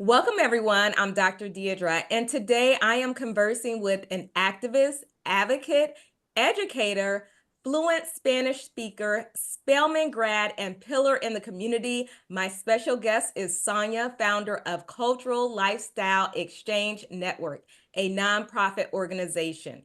Welcome, everyone. I'm Dr. Deidre, and today I am conversing with an activist, advocate, educator, fluent Spanish speaker, Spelman grad, and pillar in the community. My special guest is Sonia, founder of Cultural Lifestyle Exchange Network, a nonprofit organization.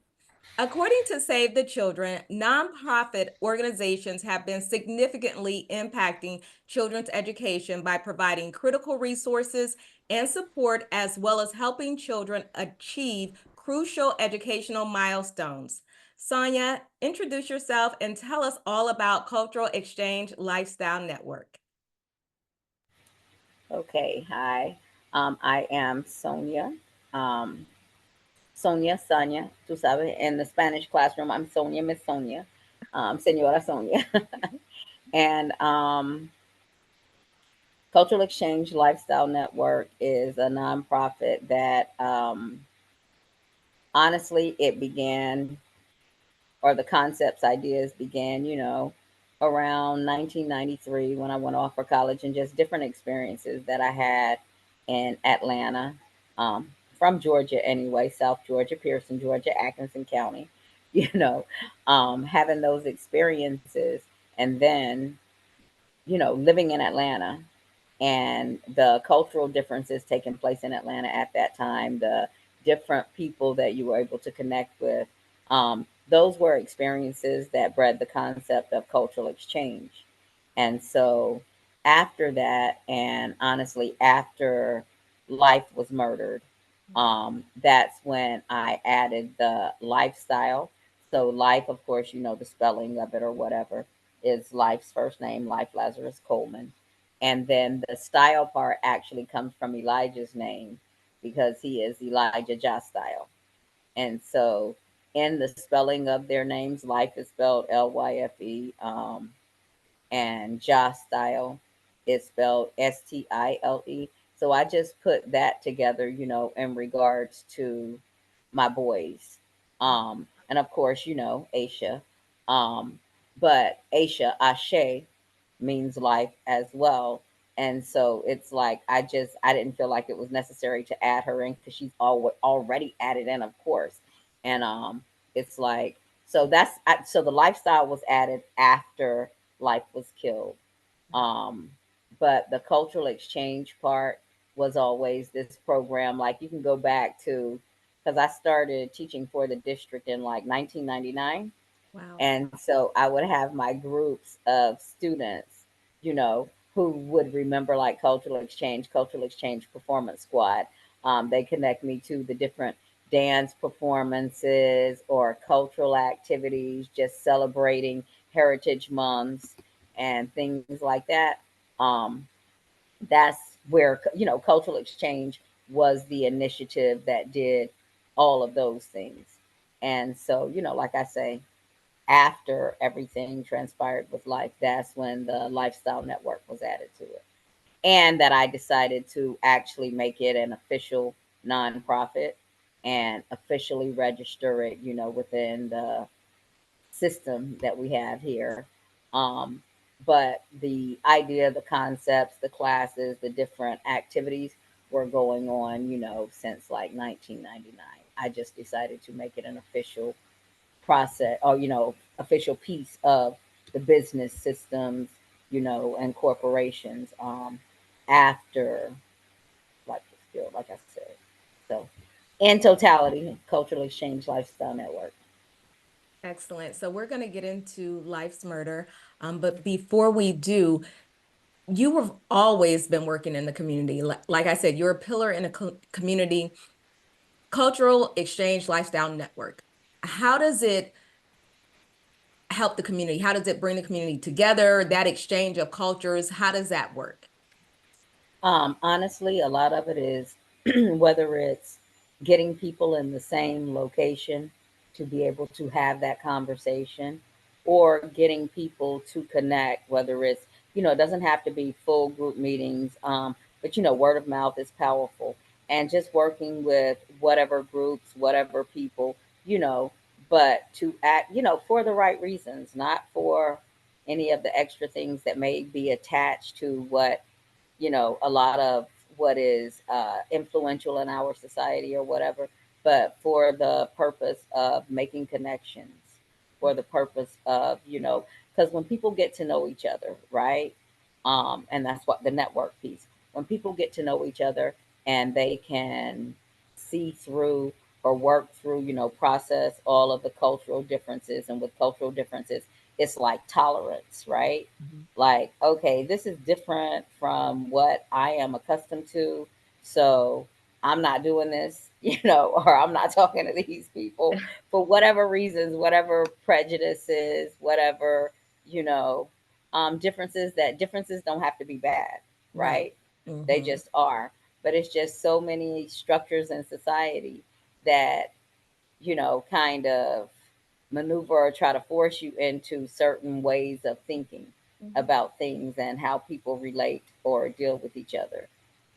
According to Save the Children, nonprofit organizations have been significantly impacting children's education by providing critical resources and support, as well as helping children achieve crucial educational milestones. Sonia, introduce yourself and tell us all about Cultural Exchange Lifestyle Network. Okay, hi. I am Sonia. Sonia, tú sabes, in the Spanish classroom, I'm Sonia, Miss Sonia, Senora Sonia. and Cultural Exchange Lifestyle Network is a nonprofit that honestly, it began, or the concepts, ideas began, around 1993 when I went off for college and just different experiences that I had in Atlanta, from Georgia anyway, South Georgia, Pearson, Georgia, Atkinson County, you know, having those experiences and then, living in Atlanta and the cultural differences taking place in Atlanta at that time, the different people that you were able to connect with. Those were experiences that bred the concept of cultural exchange. And so, after that, and honestly, after life was murdered, that's when I added the lifestyle. So, life, of course, the spelling of it or whatever is life's first name, Life Lazarus Coleman, and then the style part actually comes from Elijah's name because he is Elijah Jastyle. And so in the spelling of their names, Life is spelled Lyfe, and Jastyle is spelled Stile. So I just put that together, in regards to my boys. And of course, Aisha. Um, but Aisha, Ashe, means life as well. And so it's like I didn't feel like it was necessary to add her in because she's already added in, of course. And it's like so the lifestyle was added after life was killed. Um, but the cultural exchange part was always this program. Like you can go back to because I started teaching for the district in like 1999. Wow. And so I would have my groups of students, who would remember like cultural exchange performance squad. They connect me to the different dance performances or cultural activities, just celebrating heritage months and things like that. Um, that's where, cultural exchange was the initiative that did all of those things. And so, like I say, after everything transpired with life, that's when the lifestyle network was added to it. And that I decided to actually make it an official nonprofit and officially register it, within the system that we have here. Um, but the idea, the concepts, the classes, the different activities were going on, since like 1999. I just decided to make it an official process or official piece of the business systems, and corporations, after life was killed, like I said. So in totality, Cultural Exchange Lifestyle Network. Excellent. So we're going to get into life's murder. But before we do, you have always been working in the community. Like I said, you're a pillar in a community, Cultural Exchange Lifestyle Network. How does it help the community? How does it bring the community together? That exchange of cultures, how does that work? Honestly, a lot of it is whether it's getting people in the same location to be able to have that conversation or getting people to connect, whether it's, it doesn't have to be full group meetings, but, word of mouth is powerful. And just working with whatever groups, whatever people, but to act, for the right reasons, not for any of the extra things that may be attached to what a lot of what is influential in our society or whatever, but for the purpose of making connections, for the purpose of, because when people get to know each other, right? And that's what the network piece. When people get to know each other and they can see through or work through, process all of the cultural differences. And with cultural differences, it's like tolerance, right? Mhm. Like, okay, this is different from what I am accustomed to. So I'm not doing this, or I'm not talking to these people for whatever reasons, whatever prejudices, whatever, you know, differences don't have to be bad, Right. right? They Hmm. just are. But it's just so many structures in society that, kind of maneuver or try to force you into certain ways of thinking Hmm. about things and how people relate or deal with each other.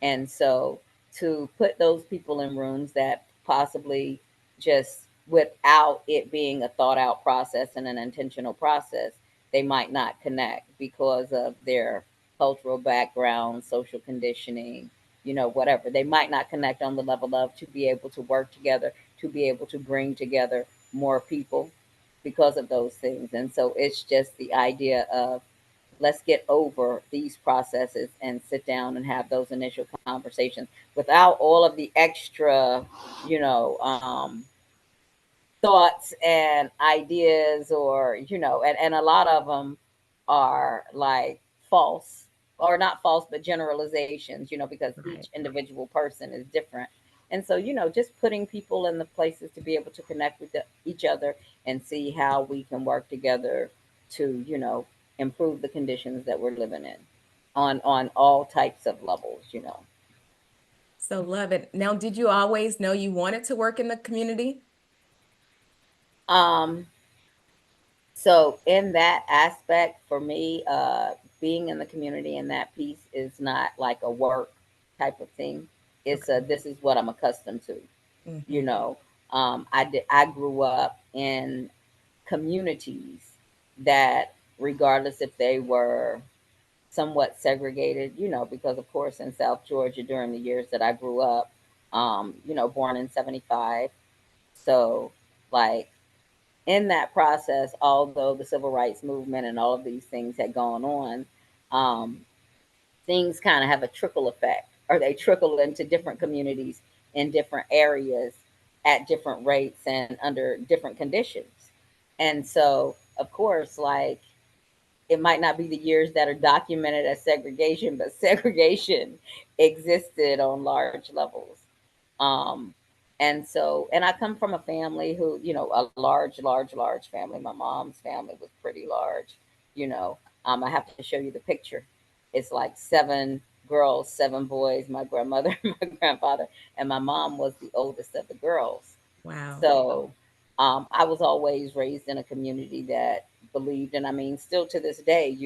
And so to put those people in rooms that possibly just without it being a thought out process and an intentional process, they might not connect because of their cultural background, social conditioning, whatever. They might not connect on the level of to be able to work together, to be able to bring together more people because of those things. And so it's just the idea of let's get over these processes and sit down and have those initial conversations without all of the extra, you know, um, thoughts and ideas, or and a lot of them are like false, or not false but generalizations, because each Right. individual person is different. And so, just putting people in the places to be able to connect with each other and see how we can work together to, improve the conditions that we're living in on all types of levels. So love it. Now, did you always know you wanted to work in the community? um So in that aspect, for me, being in the community in that piece is not like a work type of thing. It's a Okay. this is what I'm accustomed to. You Hmm. know, I grew up in communities that, regardless if they were somewhat segregated, because of course in South Georgia during the years that I grew up, born in '75, so like in that process, although the civil rights movement and all of these things had gone on, um, things kind of have a trickle effect, or they trickle into different communities in different areas at different rates and under different conditions. And so, of course, like it might not be the years that are documented as segregation, but segregation existed on large levels. Um, and I come from a family who, a large, large, large family. My mom's family was pretty large, you know. I have to show you the picture. It's like seven girls, seven boys, my grandmother, my grandfather, and my mom was the oldest of the girls. Wow. So I was always raised in a community that believed, and I mean, still to this day,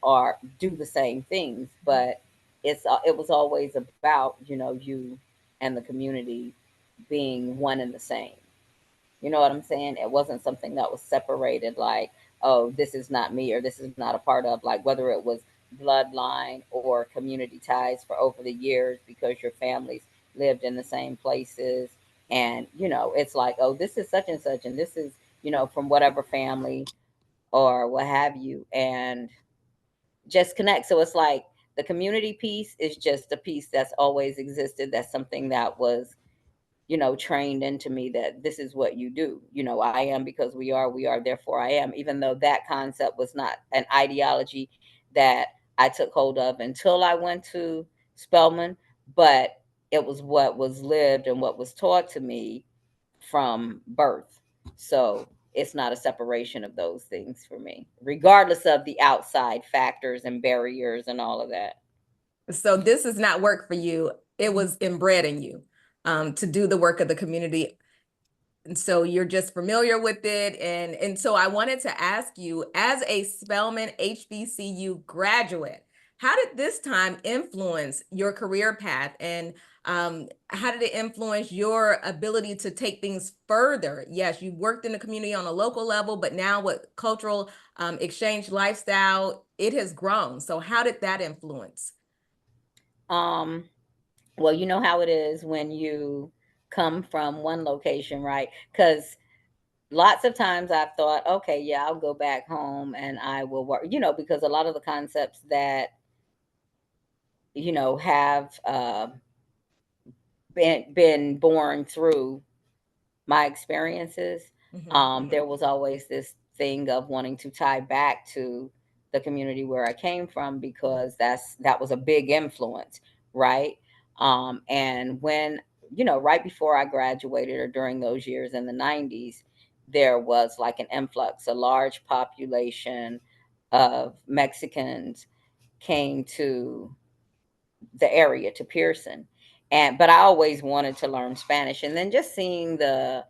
or do the same things. But it was always about, you and the community being one and the same. You know what I'm saying? It wasn't something that was separated, like, oh, this is not me or this is not a part of, like, whether it was bloodline or community ties for over the years because your families lived in the same places. And, it's like, oh, this is such and such, and this is, from whatever family or what have you. And just connect. So it's like the community piece is just a piece that's always existed. That's something that was, trained into me, that this is what you do. I am because we are, therefore I am, even though that concept was not an ideology that I took hold of until I went to Spelman, but it was what was lived and what was taught to me from birth. So it's not a separation of those things for me, regardless of the outside factors and barriers and all of that. So this is not work for you. It was inbred in you, to do the work of the community. And so you're just familiar with it. And so I wanted to ask you, as a Spelman HBCU graduate, how did this time influence your career path? And how did it influence your ability to take things further? Yes, you worked in the community on a local level, but now with cultural exchange lifestyle, it has grown. So how did that influence? Um, well, you know how it is when you come from one location, right? Because lots of times I've thought, okay, yeah, I'll go back home and I will work, because a lot of the concepts that, have been born through my experiences, there was always this thing of wanting to tie back to the community where I came from because that was a big influence, right? And when right before I graduated or during those years in the '90s, there was like an influx, a large population of Mexicans came to the area to Pearson. And but I always wanted to learn Spanish, and then just seeing the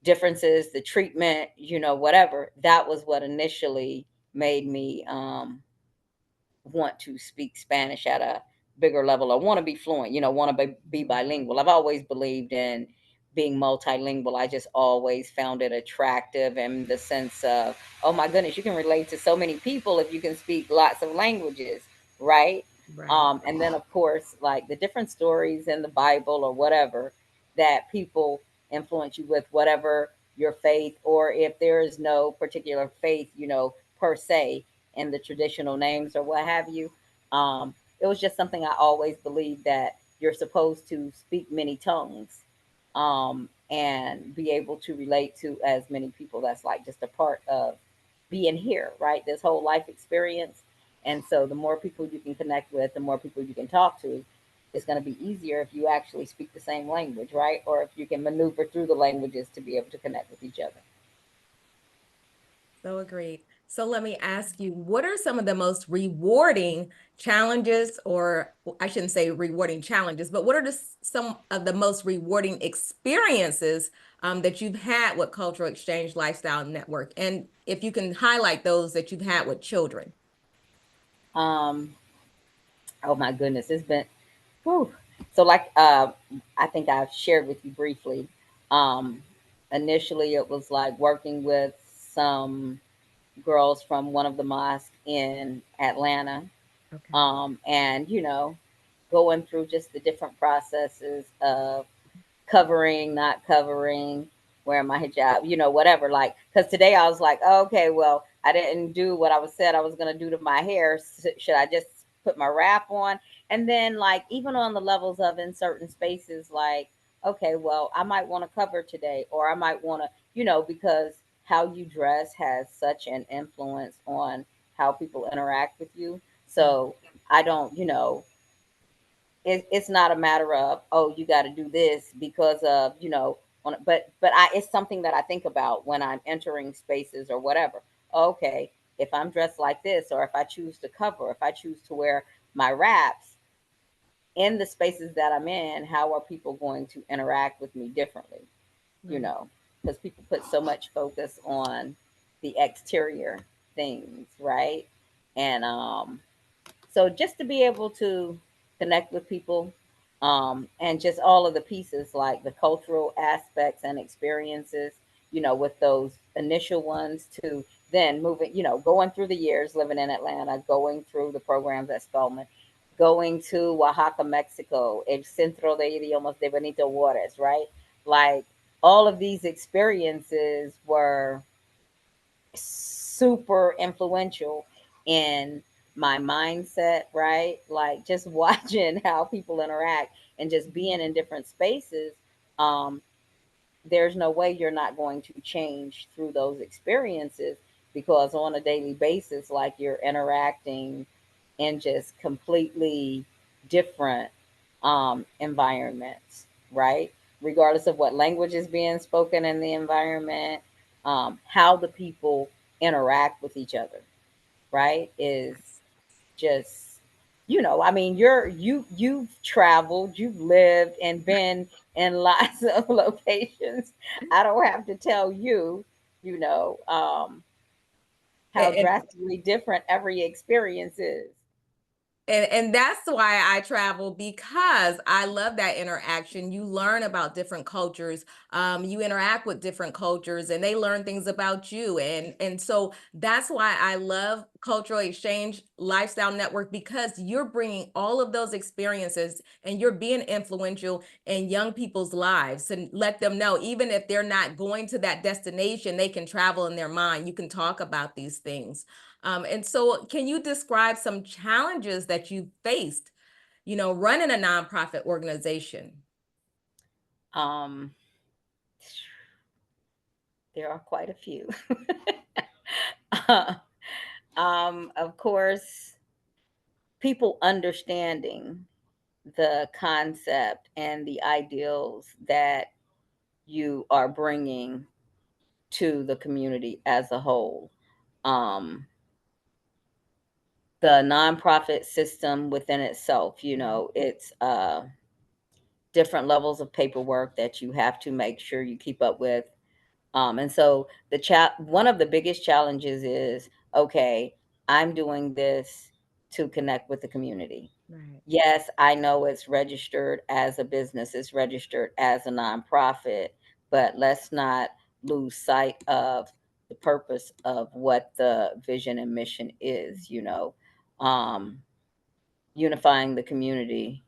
differences, the treatment, whatever, that was what initially made me want to speak Spanish at a bigger level, or want to be fluent, want to be bilingual. I've always believed in being multilingual. I just always found it attractive, and the sense of, oh my goodness, you can relate to so many people if you can speak lots of languages, right? Right. And then, of course, like the different stories in the Bible or whatever that people influence you with, whatever your faith, or if there is no particular faith, per se, and the traditional names or what have you. It was just something I always believed, that you're supposed to speak many tongues, and be able to relate to as many people. That's like just a part of being here, right? This whole life experience. And so the more people you can connect with, the more people you can talk to, it's going to be easier if you actually speak the same language, right? Or if you can maneuver through the languages to be able to connect with each other. So agreed. So let me ask you, what are some of the most rewarding challenges, or I shouldn't say rewarding challenges, but what are some of the most rewarding experiences that you've had with Cultural Exchange Lifestyle Network? And if you can highlight those that you've had with children. Um, oh my goodness, it's been, whew. So like, I think I've shared with you briefly. Um, Initially, it was like working with some girls from one of the mosques in Atlanta, Okay. and going through just the different processes of covering, not covering, wearing my hijab, whatever. Like, because today I was like, oh, okay, well, I didn't do what I was said I was going to do to my hair. Should I just put my wrap on? And then, like, even on the levels of in certain spaces, like, okay, well, I might want to cover today, or I might want to, because how you dress has such an influence on how people interact with you. So I don't, it's not a matter of, oh, you got to do this because of, but it's something that I think about when I'm entering spaces or whatever. Okay, if I'm dressed like this, or if I choose to cover, if I choose to wear my wraps in the spaces that I'm in, how are people going to interact with me differently? you Right. know because people put so much focus on the exterior things, right? And so just to be able to connect with people, and just all of the pieces, like the cultural aspects and experiences, with those initial ones, to then moving, going through the years living in Atlanta, going through the programs at Spelman, going to Oaxaca, Mexico, El Centro de Idiomas de Benito Juarez, right? Like, all of these experiences were super influential in my mindset, right? Like, just watching how people interact and just being in different spaces. Um, there's no way you're not going to change through those experiences, because on a daily basis, like, you're interacting in just completely different environments, right? Regardless of what language is being spoken in the environment, how the people interact with each other, right, is just, I mean, you've traveled, you've lived and been in lots of locations. I don't have to tell you, you know um how And, drastically different every experience is. and that's why I travel, because I love that interaction. You learn about different cultures. You interact with different cultures, and they learn things about you. And so that's why I love Cultural Exchange Lifestyle Network because you're bringing all of those experiences and you're being influential in young people's lives and let them know, even if they're not going to that destination, they can travel in their mind. You can talk about these things. And so, can you describe some challenges that you faced, running a nonprofit organization? Um, there are quite a few. Of course, people understanding the concept and the ideals that you are bringing to the community as a whole. Um, the nonprofit system within itself, Mhm. it's different levels of paperwork that you have to make sure you keep up with. And so one of the biggest challenges is, okay, I'm doing this to connect with the community. Right. Yes, I know it's registered as a business, it's registered as a nonprofit, but let's not lose sight of the purpose of what the vision and mission is, um, unifying the community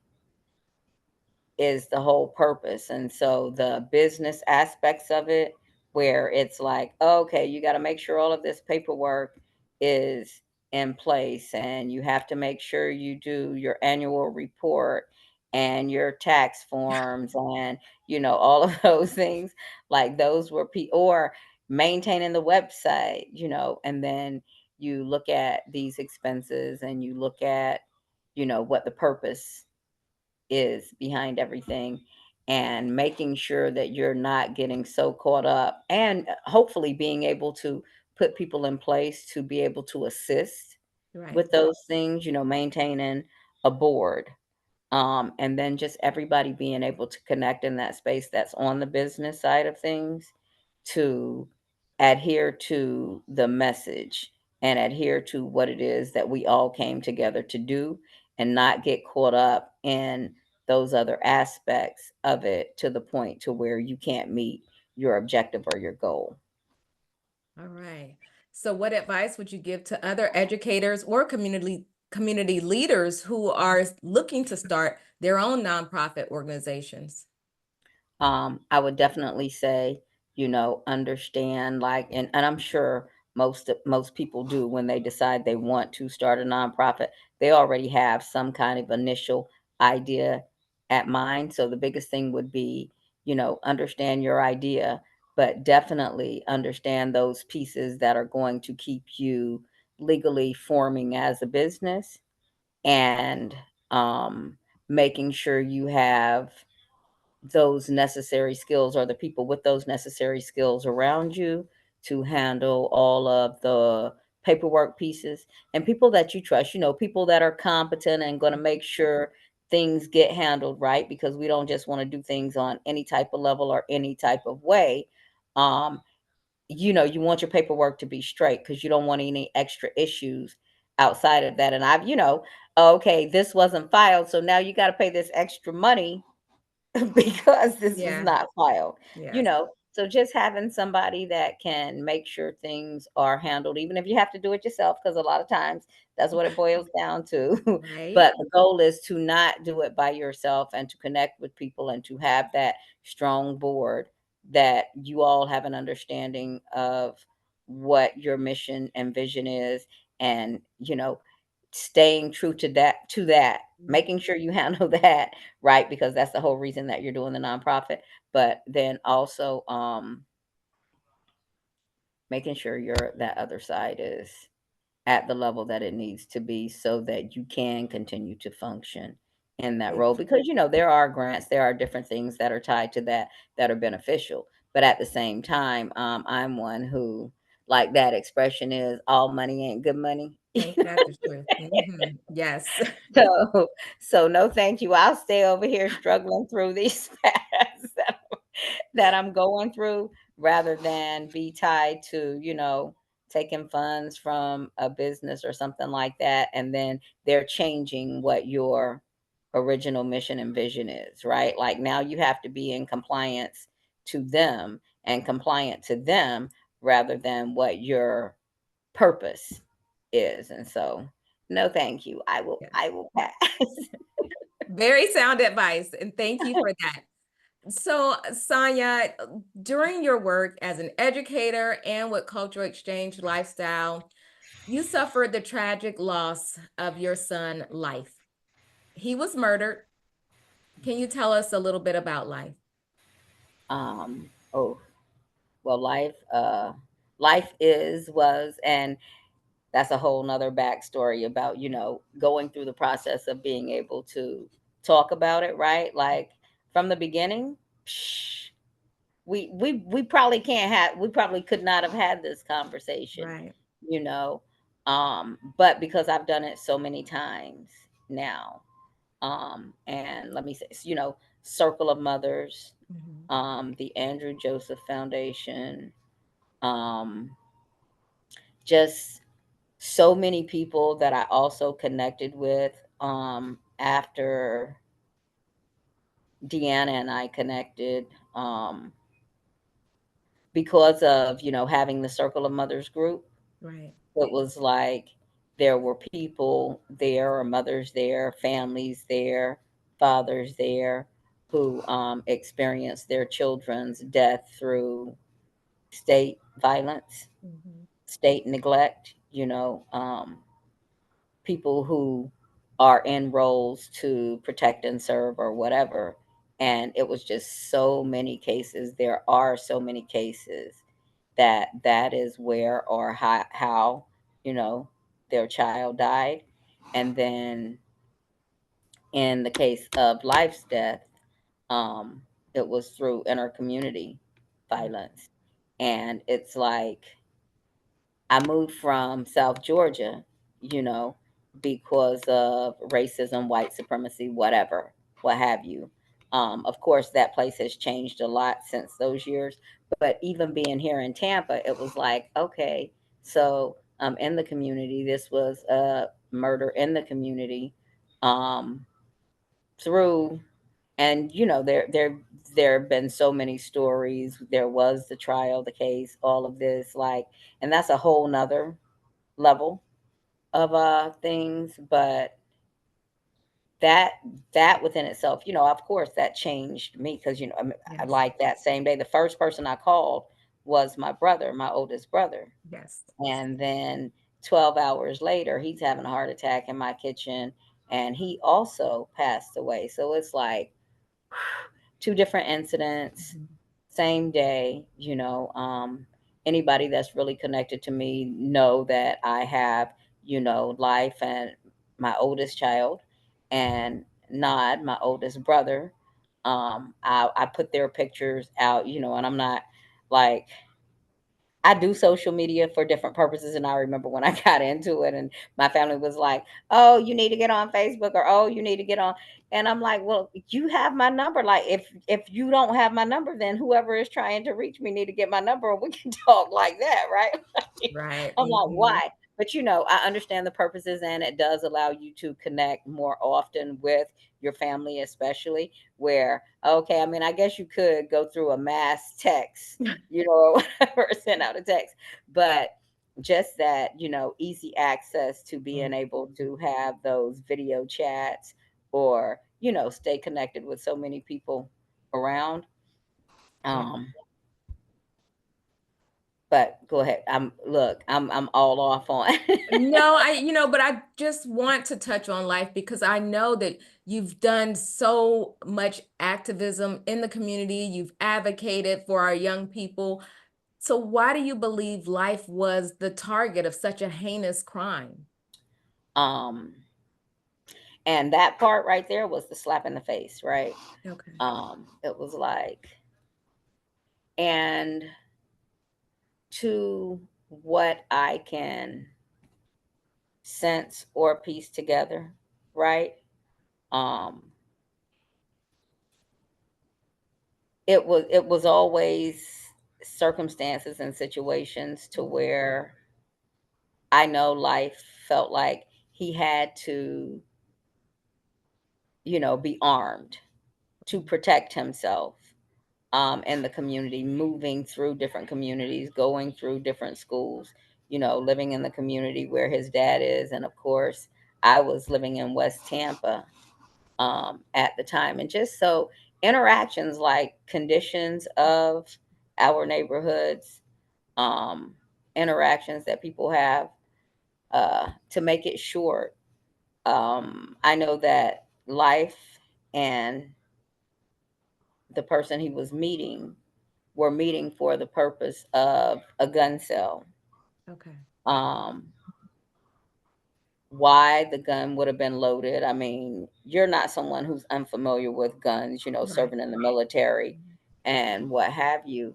is the whole purpose. And so the business aspects of it, where it's like, okay, you got to make sure all of this paperwork is in place, and you have to make sure you do your annual report and your tax forms and, all of those things. Like those were, or maintaining the website, and then you look at these expenses and you look at, what the purpose is behind everything, and making sure that you're not getting so caught up, and hopefully being able to put people in place to be able to assist Right. with those things, maintaining a board, and then just everybody being able to connect in that space that's on the business side of things, to adhere to the message and adhere to what it is that we all came together to do, and not get caught up in those other aspects of it to the point to where you can't meet your objective or your goal. All right. So what advice would you give to other educators or community leaders who are looking to start their own nonprofit organizations? I would definitely say, understand, like, and I'm sure most people do when they decide they want to start a nonprofit, they already have some kind of initial idea at mind. So the biggest thing would be, understand your idea, but definitely understand those pieces that are going to keep you legally forming as a business, and making sure you have those necessary skills, or the people with those necessary skills around you, to handle all of the paperwork pieces, and people that you trust, people that are competent and going to make sure things get handled right, because we don't just want to do things on any type of level or any type of way. um you want your paperwork to be straight, because you don't want any extra issues outside of that. And okay, this wasn't filed, so now you got to pay this extra money because this was Yeah. not filed, Yes. so just having somebody that can make sure things are handled, even if you have to do it yourself, because a lot of times that's what it boils down to. Right. But the goal is to not do it by yourself, and to connect with people, and to have that strong board, that you all have an understanding of what your mission and vision is, and staying true to that, Mhm. making sure you handle that right, because that's the whole reason that you're doing the nonprofit. But then also, making sure that other side is at the level that it needs to be, so that you can continue to function in that Right. role, because there are grants, there are different things that are tied to that, that are beneficial. But at the same time, I'm one who, like that expression is, all money ain't good money. Ain't that the truth? Yes. So, no, thank you. I'll stay over here struggling through these paths that I'm going through, rather than be tied to, taking funds from a business or something like that. And then they're changing what your original mission and vision is, right? Like now you have to be in compliance to them, and compliant to them, rather than what your purpose is. And so, No, thank you. I Yes. will pass. Very sound advice, and thank you for that. So, Sonia, during your work as an educator and with Cultural Exchange Lifestyle, you suffered the tragic loss of your son, Life. He was murdered. Can you tell us a little bit about Life? Oh, well, life is, was, and that's a whole nother backstory about, going through the process of being able to talk about it, right? Like from the beginning, psh, we probably can't have we probably could not have had this conversation, Right. you know. But because I've done it so many times now, and let me say, Circle of Mothers, Mhm. the Andrew Joseph Foundation, um, just so many people that I also connected with after Deanna and I connected, because of, having the Circle of Mothers group. Right. It was like there were people there, or mothers there, families there, fathers there, who experienced their children's death through state violence, Mhm. state neglect, people who are in roles to protect and serve or whatever. And it was just so many cases. There are so many cases that is where or how you know their child died. And then in the case of Life's death, um, it was through intercommunity Mm. violence. And it's like I moved from South Georgia, you know, because of racism, white supremacy, whatever, what have you. Of course, that place has changed a lot since those years. But even being here in Tampa, it was like, okay, so in the community, this was a murder in the community, um, through, and there have been so many stories. There was the trial, the case, all of this, like, and that's a whole nother level of things. But that that within itself, of course, that changed me, because Yes. like that same day, the first person I called was my brother, my oldest brother. Yes. And then 12 hours later, he's having a heart attack in my kitchen, and he also passed away. So it's like two different incidents, Mhm. same day. Anybody that's really connected to me know that I have, Life and my oldest child, and Nod, my oldest brother. I put their pictures out, and I'm not like, I do social media for different purposes. And I remember when I got into it, and my family was like, "Oh, you need to get on Facebook," or "Oh, you need to get on." And I'm like, "Well, you have my number. Like, if you don't have my number, then whoever is trying to reach me need to get my number, and we can talk like that, right?" Right. I'm like, Mhm. "Why?" But I understand the purposes, and it does allow you to connect more often with your family, especially where, okay, I mean, I guess you could go through a mass text, or whatever, send out a text. But just that, easy access to being able Mhm. to have those video chats, or, stay connected with so many people around. Yeah. Um, but go ahead. I'm all off on. No, but I just want to touch on Life because I know that you've done so much activism in the community. You've advocated for our young people. So why do you believe Life was the target of such a heinous crime? um, and that part right there was the slap in the face, right? Okay. It was like, and to what I can sense or piece together, right? Um, it was always circumstances and situations to where I know Life felt like he had to, be armed to protect himself, in the community, moving through different communities, going through different schools, living in the community where his dad is. And of course, I was living in West Tampa at the time. And just so interactions like conditions of our neighborhoods, um, interactions that people have, to make it short. I know that Life and the person he was meeting were meeting for the purpose of a gun sale. Okay. Um, why the gun would have been loaded. I mean, you're not someone who's unfamiliar with guns, Right. serving in the military and what have you.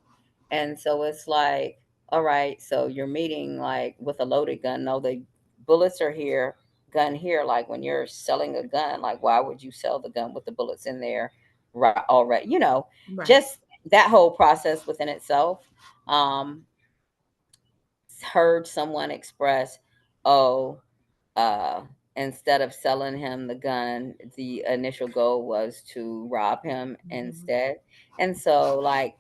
And so it's like, all right, so you're meeting like with a loaded gun. No, the bullets are here, gun here. Like when you're selling a gun, like why would you sell the gun with the bullets in there right already? Right. Just that whole process within itself. Um, Heard someone express, oh, uh, instead of selling him the gun, the initial goal was to rob him Mhm. instead. And so, like,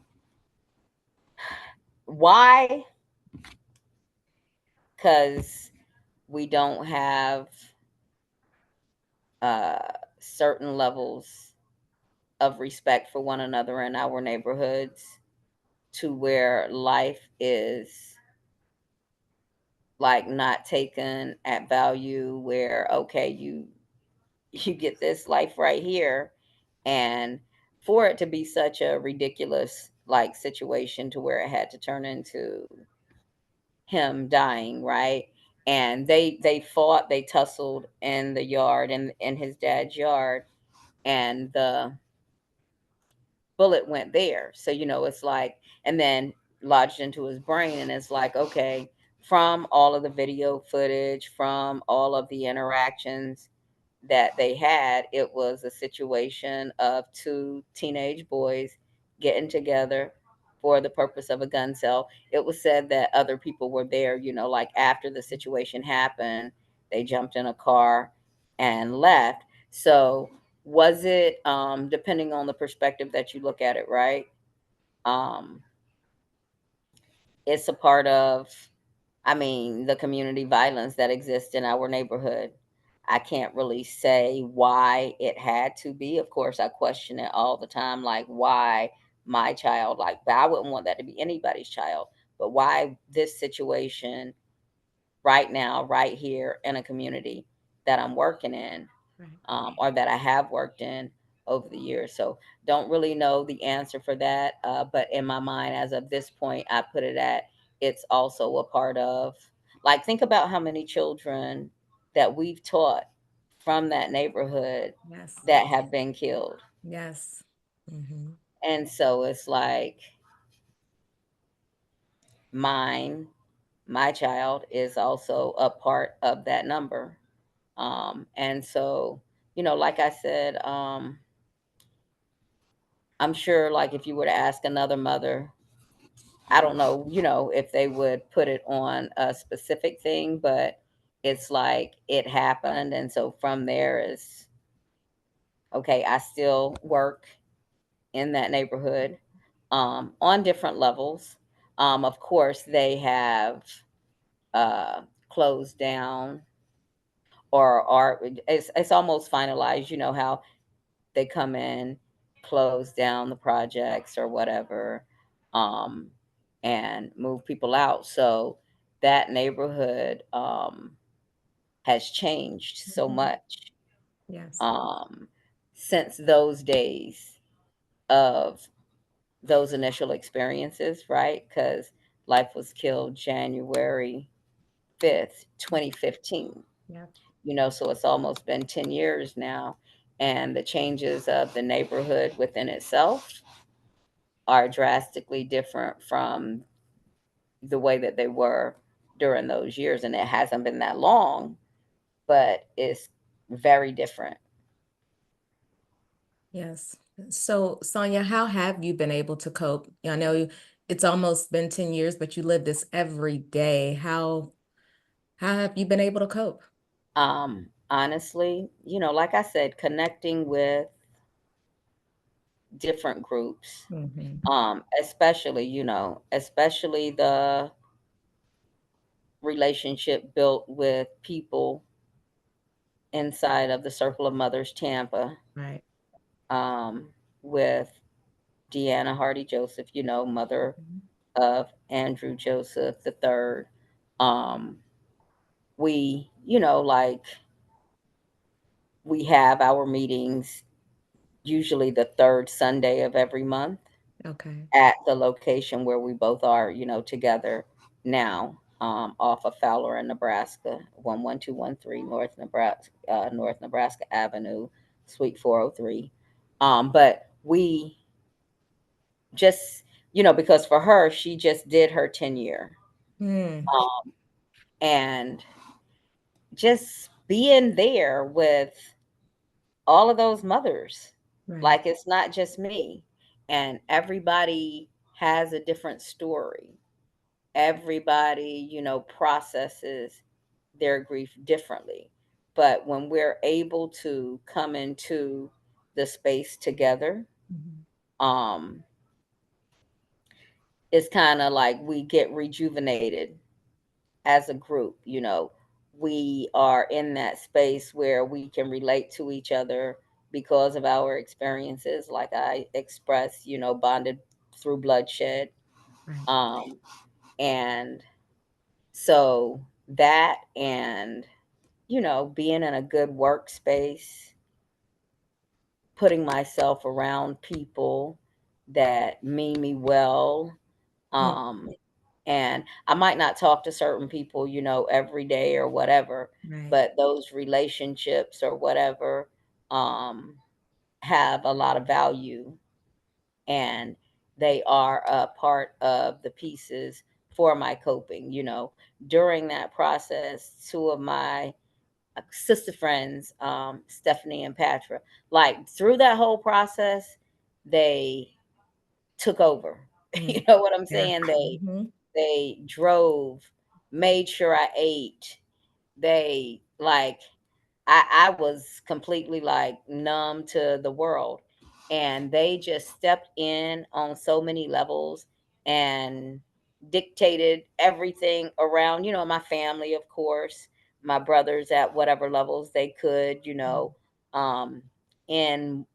why? Because we don't have uh, certain levels of respect for one another in our neighborhoods, to where life is like not taken at value, where okay, you get this life right here, and for it to be such a ridiculous like situation to where it had to turn into him dying, right? And they fought, they tussled in the yard, in his dad's yard, and the bullet went there. So, it's like, and then lodged into his brain. And it's like, okay, from all of the video footage, from all of the interactions that they had, it was a situation of two teenage boys getting together for the purpose of a gun sale. It was said that other people were there, like after the situation happened, they jumped in a car and left. So, was it, depending on the perspective that you look at it, right? Um, it's a part of, I mean, the community violence that exists in our neighborhood. I can't really say why it had to be. Of course, I question it all the time, like why my child, like, but I wouldn't want that to be anybody's child. But why this situation right now, right here in a community that I'm working in, Right. or that I have worked in over the years. So don't really know the answer for that. But in my mind, as of this point, I put it at, it's also a part of, like, think about how many children that we've taught from that neighborhood Yes. that have been killed. Yes. Hmm. And so it's like mine, my child is also a part of that number. And so, like I said, I'm sure, like, if you were to ask another mother, I don't know, if they would put it on a specific thing, but it's like it happened. And so from there is, okay, I still work in that neighborhood, on different levels. Of course, they have closed down, or are, it's almost finalized, how they come in, close down the projects or whatever, um, and move people out. So that neighborhood, has changed so Hmm. much, Yes. um, since those days of those initial experiences, right? Because Life was killed January 5th, 2015. Yep. So it's almost been 10 years now. And the changes of the neighborhood within itself are drastically different from the way that they were during those years. And it hasn't been that long, but it's very different. Yes. So, Sonia, how have you been able to cope? I know it's almost been 10 years, but you live this every day. How have you been able to cope? Honestly, like I said, connecting with different groups, Hmm. especially the relationship built with people inside of the Circle of Mothers Tampa, Right. um, with Deanna Hardy Joseph, mother Mhm. of Andrew Joseph the third. Um, we, like we have our meetings usually the third Sunday of every month Okay. at the location where we both are, together now, off of Fowler in Nebraska, 11213 North Nebraska Avenue, Suite 403. But we just, because for her, she just did her 10-year. Mm, Um, and just being there with all of those mothers, right. like it's not just me, and everybody has a different story. Everybody, processes their grief differently. But when we're able to come into the space together, Mhm. um, it's kind of like we get rejuvenated as a group. We are in that space where we can relate to each other because of our experiences, like I expressed, bonded through bloodshed. Right. Um, and so that, and being in a good workspace, putting myself around people that mean me well. Mm, Um, and I might not talk to certain people, every day or whatever, right. but those relationships or whatever, um, have a lot of value, and they are a part of the pieces for my coping. During that process, two of my sister friends, Stephanie and Patra, like through that whole process, they took over. You Mm, know what I'm yeah. saying? They Hmm. they drove, made sure I ate. They like I was completely like numb to the world. And they just stepped in on so many levels and dictated everything around, my family, of course, my brothers at whatever levels they could, um, and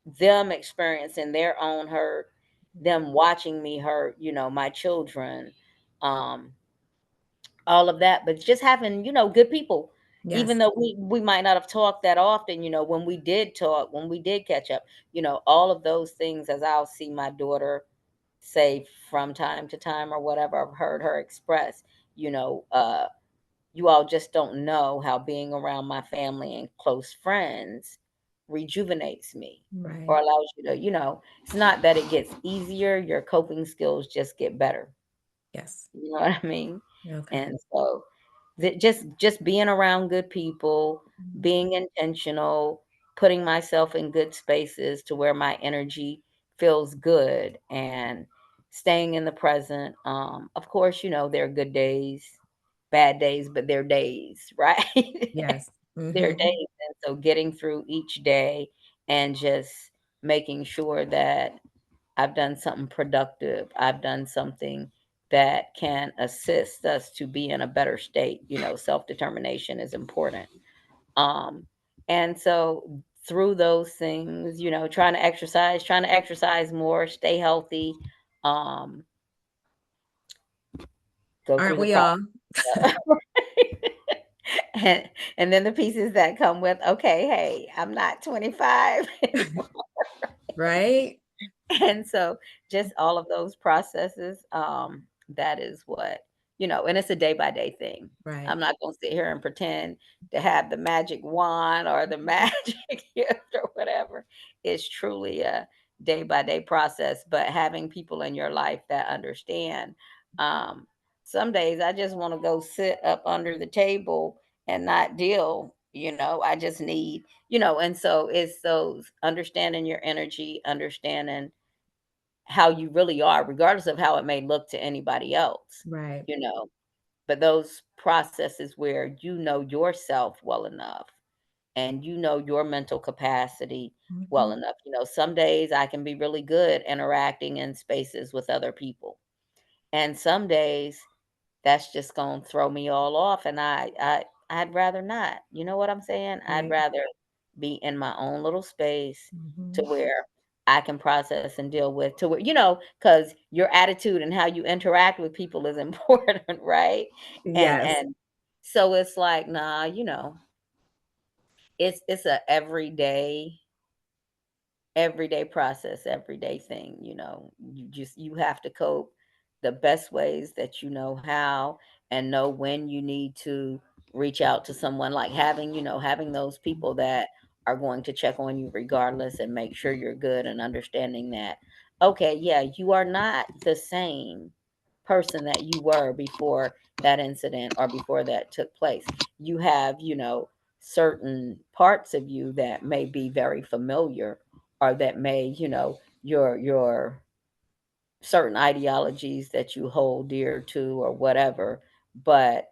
them experiencing their own hurt, them watching me hurt, my children, um, all of that. But just having, good people, even Yes. though we might not have talked that often, when we did talk, when we did catch up, all of those things, as I'll see my daughter say from time to time or whatever, I've heard her express, you know, uh, you all just don't know how being around my family and close friends rejuvenates me, or Right. allows you to, it's not that it gets easier, your coping skills just get better. Yes. You know what I mean? Okay. And so just being around good people, Mhm. being intentional, putting myself in good spaces to where my energy feels good, and staying in the present. Of course, there are good days, bad days, but they're days, right? Yes. They're Hmm. days. And so getting through each day and just making sure that I've done something productive. I've done something that can assist us to be in a better state. Self determination is important. Um, and so through those things, trying to exercise more, stay healthy, um, go Aren't through the we all? process. and, and then the pieces that come with, okay, hey, I'm not 25. Right. And so just all of those processes, that is what, and it's a day by day thing. Right. I'm not going to sit here and pretend to have the magic wand or the magic gift or whatever. It's truly a day by day process, but having people in your life that understand. um, some days I just want to go sit up under the table and not deal. I just need, and so it's those understanding your energy, understanding how you really are, regardless of how it may look to anybody else, Right. you know. But those processes where you know yourself well enough, and your mental capacity well Hmm. enough. Some days I can be really good interacting in spaces with other people. And some days that's just going to throw me all off. And I'd rather not. You know what I'm saying? I'd Right. rather be in my own little space to Mhm. where I can process and deal with to where, because your attitude and how you interact with people is important, right? And Yes, and so it's like, nah, it's a everyday process, everyday thing, you have to cope the best ways that you know how, and know when you need to reach out to someone, like having those people that are going to check on you regardless and make sure you're good, and understanding that, okay, yeah, you are not the same person that you were before that incident or before that took place. You have, certain parts of you that may be very familiar, or that may, your certain ideologies that you hold dear to or whatever, but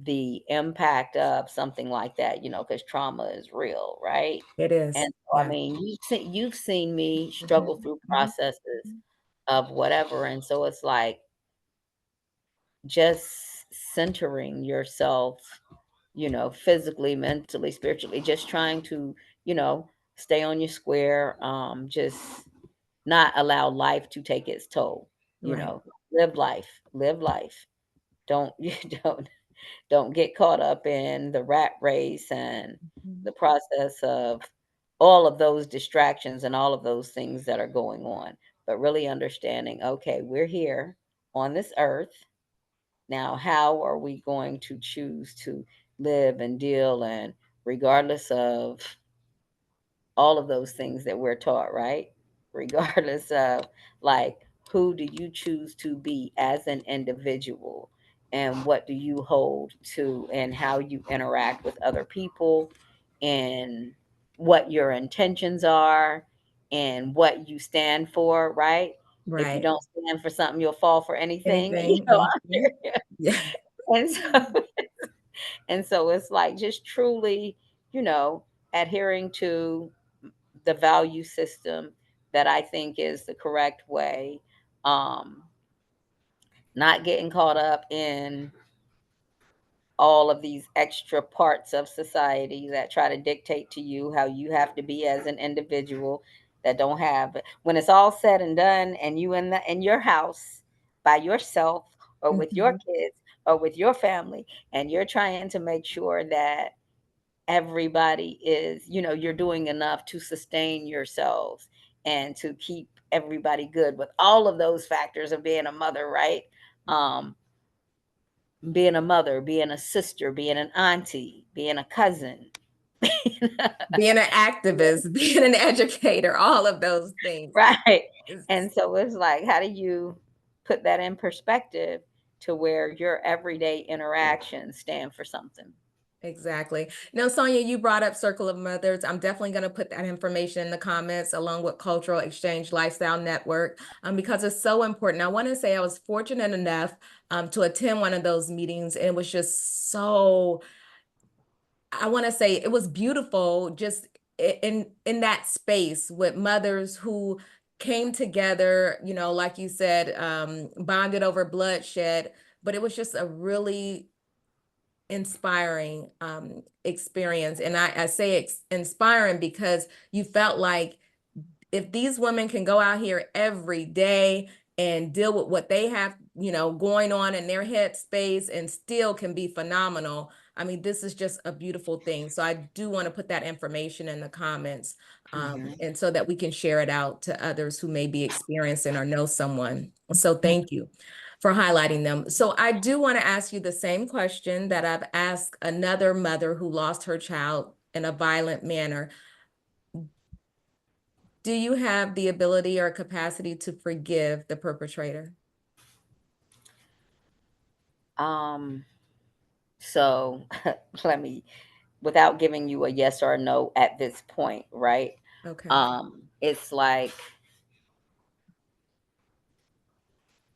the impact of something like that, because trauma is real, right? it is. And so, I Yeah. mean, you've seen me struggle Mhm, through mhm, processes mhm. of whatever, and so it's like just centering yourself, physically, mentally, spiritually, just trying to, you know, stay on your square, just not allow life to take its toll, you Right. know, live life. Don't you don't get caught up in the rat race and Mhm. the process of all of those distractions and all of those things that are going on, but really understanding, okay, we're here on this earth. Now, how are we going to choose to live and deal, and regardless of all of those things that we're taught, right? Regardless of, like, who do you choose to be as an individual, and what do you hold to, and how you interact with other people, and what your intentions are, and what you stand for, right? If you Right. don't stand for something, you'll fall for anything. Anything. Mhm. Yeah. And so and so it's like just truly, you know, adhering to the value system that I think is the correct way. Um, Not getting caught up in all of these extra parts of society that try to dictate to you how you have to be as an individual, that don't have, when it's all said and done, and you in your house by yourself, or with your Mhm. kids, or with your family, and you're trying to make sure that everybody is, you're doing enough to sustain yourselves and to keep everybody good, with all of those factors of being a mother, right? um Being a mother, being a sister, being an auntie, being a cousin. Being an activist, being an educator, all of those things. Right. It's And so it's like, how do you put that in perspective to where your everyday interactions stand for something? exactly. Now, Sonia, you brought up Circle of Mothers. I'm definitely going to put that information in the comments along with Cultural Exchange Lifestyle Network, because it's so important. I want to say I was fortunate enough to attend one of those meetings, and it was just so, I want to say it was beautiful, just in that space with mothers who came together, like you said, bonded over bloodshed, but it was just a really inspiring experience. And I say inspiring because you felt like if these women can go out here every day and deal with what they have, going on in their head space, and still can be phenomenal. I mean, this is just a beautiful thing. So I do want to put that information in the comments, Mhm. and so that we can share it out to others who may be experiencing or know someone. So thank you for highlighting them. So I do want to ask you the same question that I've asked another mother who lost her child in a violent manner. Do you have the ability or capacity to forgive the perpetrator? um so let me, without giving you a yes or a no at this point, right? Okay. It's like,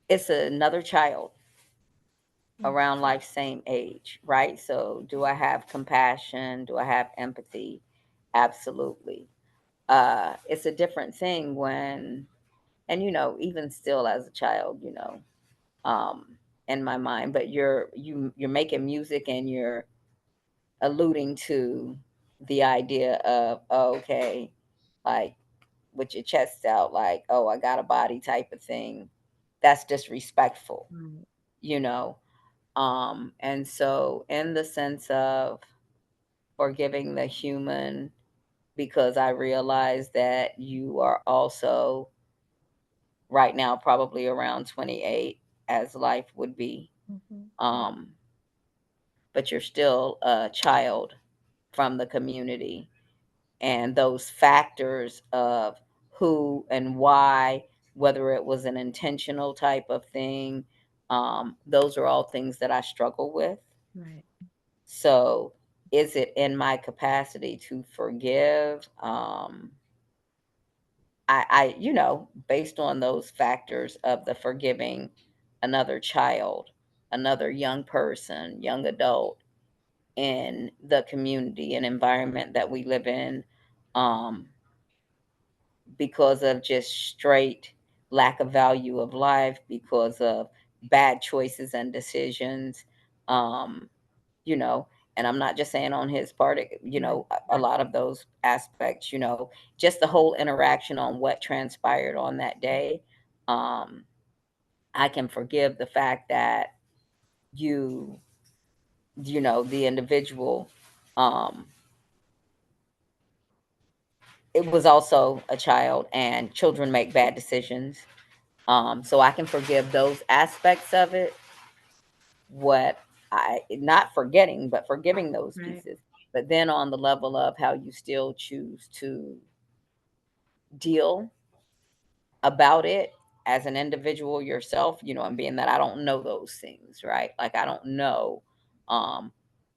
it's another child Mm. around life's same age, right? So, do I have compassion? Do I have empathy? Absolutely. It's a different thing when, and even still as a child, um, in my mind, but you're making music, and you're alluding to the idea of, oh, okay, like with your chest out, like, oh, I got a body type of thing. That's disrespectful, Right. you know. And so in the sense of forgiving the human, because I realize that you are also right now probably around 28 as life would be. Mhm. Um, but you're still a child from the community, and those factors of who and why, whether it was an intentional type of thing, those are all things that I struggle with. Right. So, is it in my capacity to forgive? Based on those factors of the forgiving another child, another young person, young adult in the community and environment that we live in, um, because of just straight lack of value of life, because of bad choices and decisions, um, you know, and I'm not just saying on his part, Right. a lot of those aspects, just the whole interaction on what transpired on that day. Um, I can forgive the fact that you, the individual, um, it was also a child, and children make bad decisions. So I can forgive those aspects of it. What I not forgetting, but forgiving those Right. pieces. But then on the level of how you still choose to deal about it as an individual yourself, and being that I don't know those things, right? Like I don't know um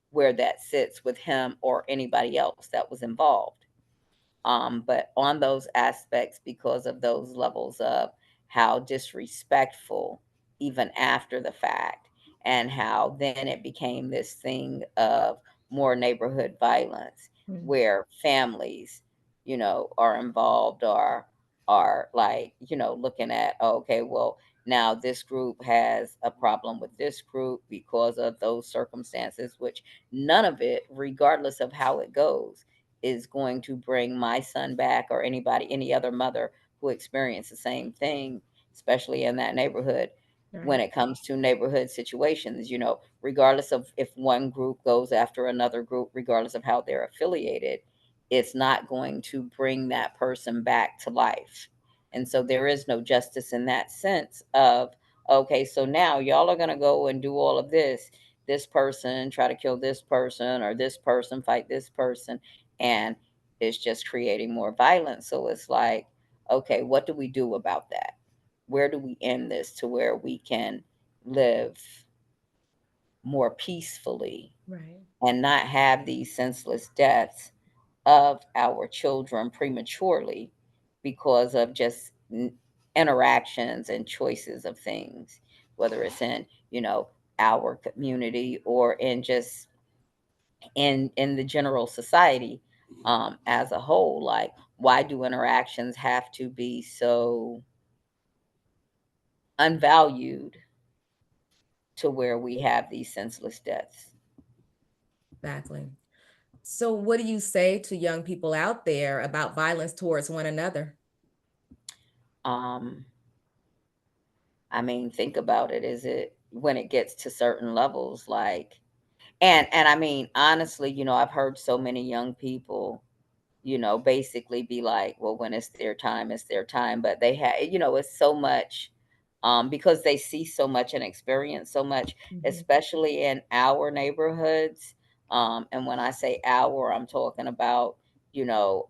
where that sits with him or anybody else that was involved. But on those aspects, because of those levels of how disrespectful, even after the fact, and how then it became this thing of more neighborhood violence Mm. where families, are involved, or are like, looking at, oh, okay, well, now this group has a problem with this group because of those circumstances, which none of it, regardless of how it goes, is going to bring my son back, or any other mother who experienced the same thing, especially in that neighborhood. When Right. it comes to neighborhood situations, regardless of if one group goes after another group, regardless of how they're affiliated, it's not going to bring that person back to life. And so there is no justice in that sense of, okay, so now y'all are going to go and do all of this person try to kill this person, or this person fight this person, and it's just creating more violence. So it's like, okay, what do we do about that? Where do we end this to where we can live more peacefully Right. and not have these senseless deaths of our children prematurely because of just interactions and choices of things, whether it's in, our community, or in just in the general society, as a whole. Like, why do interactions have to be so unvalued to where we have these senseless deaths? Exactly. So, what do you say to young people out there about violence towards one another? um I mean, think about it. Is it when it gets to certain levels, like, and I mean, honestly, I've heard so many young people, basically be like, well, when it's their time, it's their time. But they have, it's so much, because they see so much and experience so much, Mhm. especially in our neighborhoods. And when I say our, I'm talking about, you know,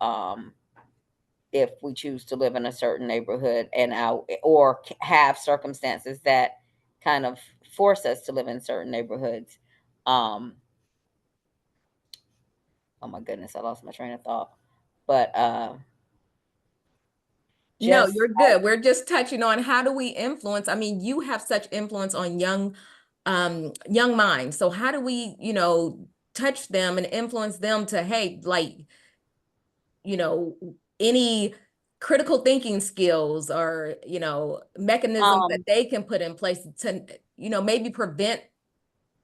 if we choose to live in a certain neighborhood, and our, or have circumstances that kind of force us to live in certain neighborhoods. Um, oh my goodness, I lost my train of thought. But No, just you're good. We're just touching on how do we influence. I mean, you have such influence on young minds. So how do we, touch them and influence them to, hey, like, you know, any critical thinking skills or, mechanisms that um they can put in place to, maybe prevent.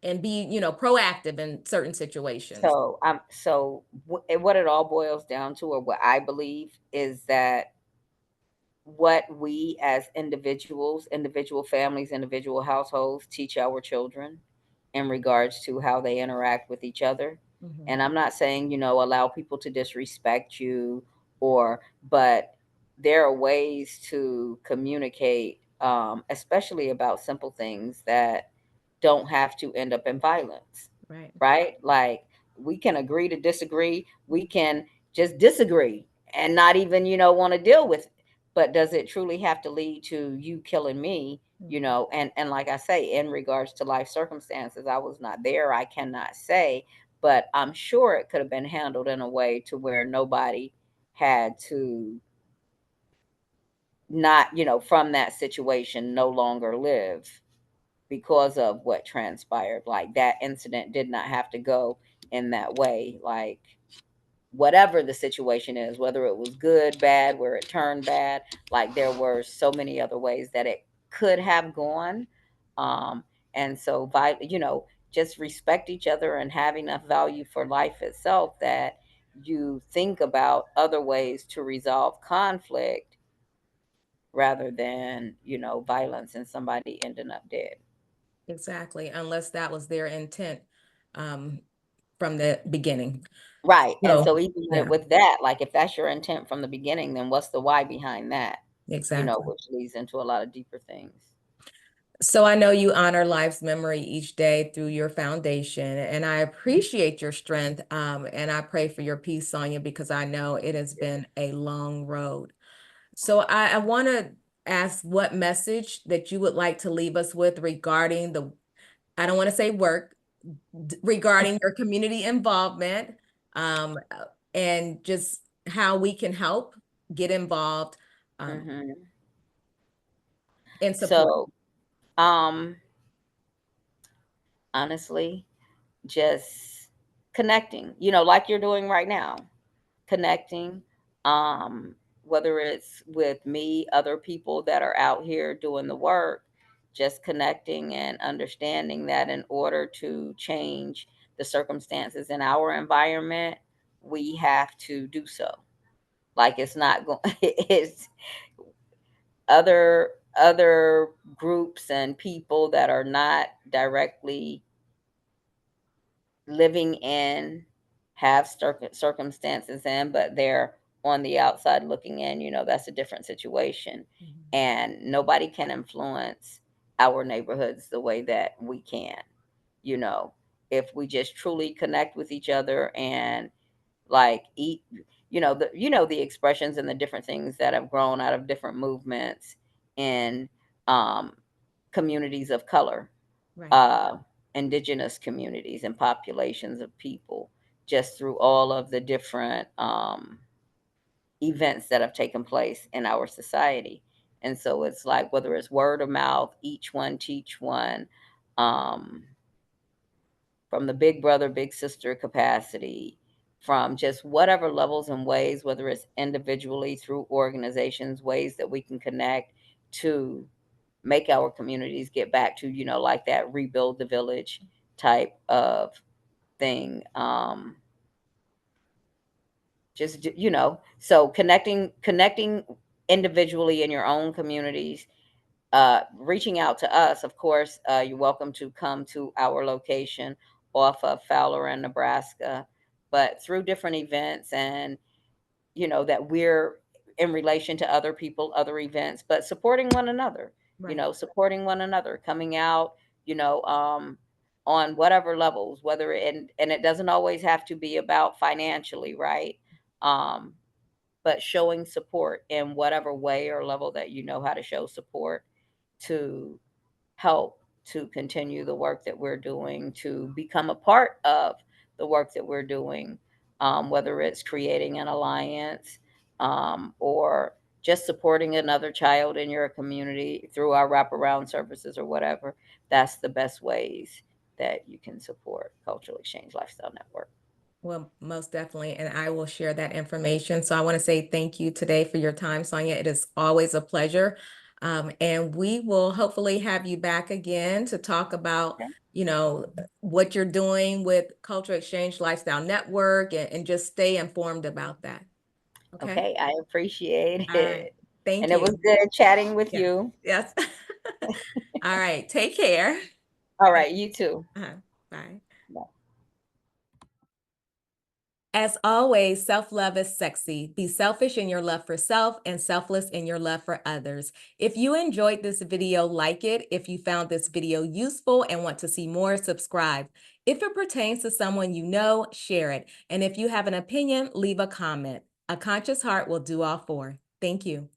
and be, proactive in certain situations. What it all boils down to, or what I believe, is that what we as individuals, individual families, individual households teach our children in regards to how they interact with each other. Mhm. And I'm not saying, allow people to disrespect you, but there are ways to communicate, especially about simple things that don't have to end up in violence, Right. right? Like, we can agree to disagree. We can just disagree and not even, want to deal with it. But does it truly have to lead to you killing me? Mhm. And like I say, in regards to life circumstances, I was not there. I cannot say, but I'm sure it could have been handled in a way to where nobody had to not, from that situation, no longer live because of what transpired. Like, that incident did not have to go in that way. Like, whatever the situation is, whether it was good, bad, where it turned bad, like, there were so many other ways that it could have gone. And so, just respect each other and have enough value for life itself that you think about other ways to resolve conflict rather than, violence and somebody ending up dead. Exactly, unless that was their intent um, from the beginning. Right. And So, so even yeah, with that, like, if that's your intent from the beginning, then what's the why behind that? exactly. Which leads into a lot of deeper things. So I know you honor life's memory each day through your foundation, and I appreciate your strength. And I pray for your peace, Sonia, because I know it has been a long road. So I want to ask what message that you would like to leave us with regarding I don't want to say work, regarding your community involvement, and just how we can help get involved, um, Hmm. and support. So, um, honestly, just connecting, like you're doing right now, connecting, um, whether it's with me, other people that are out here doing the work, just connecting and understanding that in order to change the circumstances in our environment, we have to do so. Like, it's not going, it's other groups and people that are not directly living in, have circumstances in, but they're on the outside looking in, that's a different situation. Mhm. And nobody can influence our neighborhoods the way that we can, you know, if we just truly connect with each other and, like, eat, the expressions and the different things that have grown out of different movements in, um, communities of color, Right. uh, indigenous communities and populations of people, just through all of the different, events that have taken place in our society. And so it's like, whether it's word of mouth, each one teach one, um, from the big brother, big sister capacity, from just whatever levels and ways, whether it's individually, through organizations, ways that we can connect to make our communities get back to, like, that rebuild the village type of thing. Just, so connecting individually in your own communities, reaching out to us, of course. You're welcome to come to our location off of Fowler and Nebraska, but through different events, and that we're in relation to other people, other events, but supporting one another, Right. coming out, you know, um, on whatever levels, whether and it doesn't always have to be about financially, right? Um, but showing support in whatever way or level that you know how to show support to help to continue the work that we're doing, to become a part of the work that we're doing, whether it's creating an alliance, or just supporting another child in your community through our wraparound services or whatever. That's the best ways that you can support Cultural Exchange Lifestyle Network. Well, most definitely. And I will share that information. So I want to say thank you today for your time, Sonia. It is always a pleasure. And we will hopefully have you back again to talk about, Okay. what you're doing with Cultural Exchange Lifestyle Network, and just stay informed about that. Okay. Okay, I appreciate All right. it. Thank And it was you. good chatting with Yes. you. Yes. All right. Take care. All right, you too. Bye. Bye. As always, self-love is sexy. Be selfish in your love for self and selfless in your love for others. If you enjoyed this video, like it. If you found this video useful and want to see more, subscribe. If it pertains to someone you know, share it. And if you have an opinion, leave a comment. A conscious heart will do all four. Thank you.